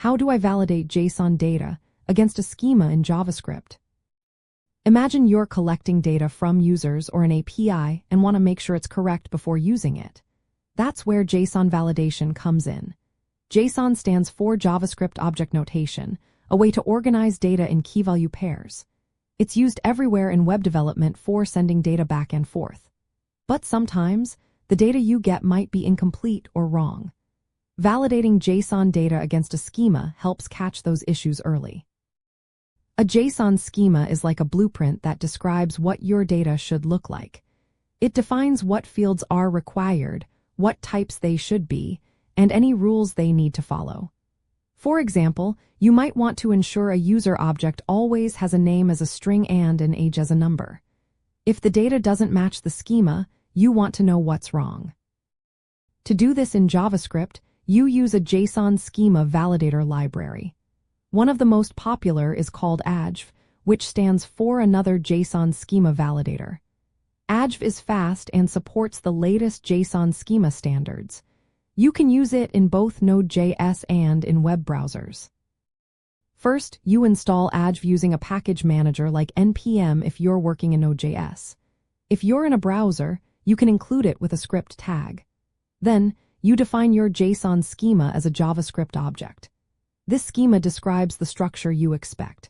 How do I validate JSON data against a schema in JavaScript? Imagine you're collecting data from users or an API and want to make sure it's correct before using it. That's where JSON validation comes in. JSON stands for JavaScript Object Notation, a way to organize data in key-value pairs. It's used everywhere in web development for sending data back and forth. But sometimes, the data you get might be incomplete or wrong. Validating JSON data against a schema helps catch those issues early. A JSON schema is like a blueprint that describes what your data should look like. It defines what fields are required, what types they should be, and any rules they need to follow. For example, you might want to ensure a user object always has a name as a string and an age as a number. If the data doesn't match the schema, you want to know what's wrong. To do this in JavaScript, you use a JSON schema validator library. One of the most popular is called AJV, which stands for another JSON schema validator. AJV is fast and supports the latest JSON schema standards. You can use it in both Node.js and in web browsers. First, you install AJV using a package manager like npm if you're working in Node.js. If you're in a browser, you can include it with a script tag. Then, you define your JSON schema as a JavaScript object. This schema describes the structure you expect.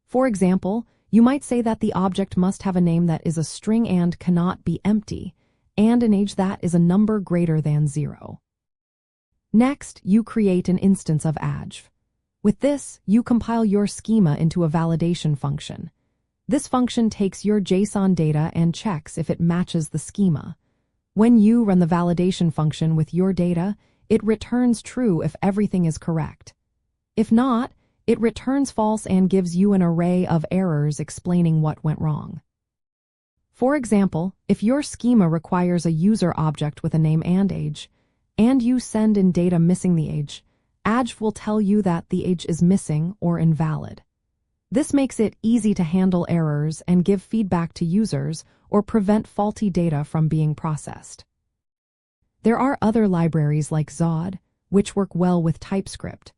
For example, you might say that the object must have a name that is a string and cannot be empty, and an age that is a number greater than 0. Next, you create an instance of AJV. With this, you compile your schema into a validation function. This function takes your JSON data and checks if it matches the schema. When you run the validation function with your data, it returns true if everything is correct. If not, it returns false and gives you an array of errors explaining what went wrong. For example, if your schema requires a user object with a name and age, and you send in data missing the age, AJV will tell you that the age is missing or invalid. This makes it easy to handle errors and give feedback to users or prevent faulty data from being processed. There are other libraries like Zod, which work well with TypeScript.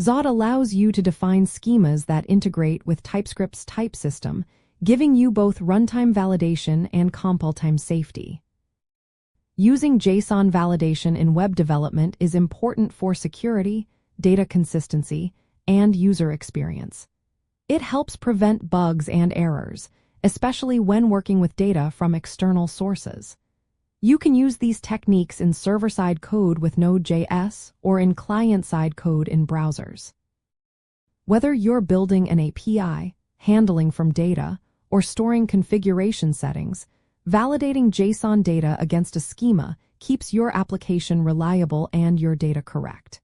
Zod allows you to define schemas that integrate with TypeScript's type system, giving you both runtime validation and compile time safety. Using JSON validation in web development is important for security, data consistency, and user experience. It helps prevent bugs and errors, especially when working with data from external sources. You can use these techniques in server-side code with Node.js or in client-side code in browsers. Whether you're building an API, handling from data, or storing configuration settings, validating JSON data against a schema keeps your application reliable and your data correct.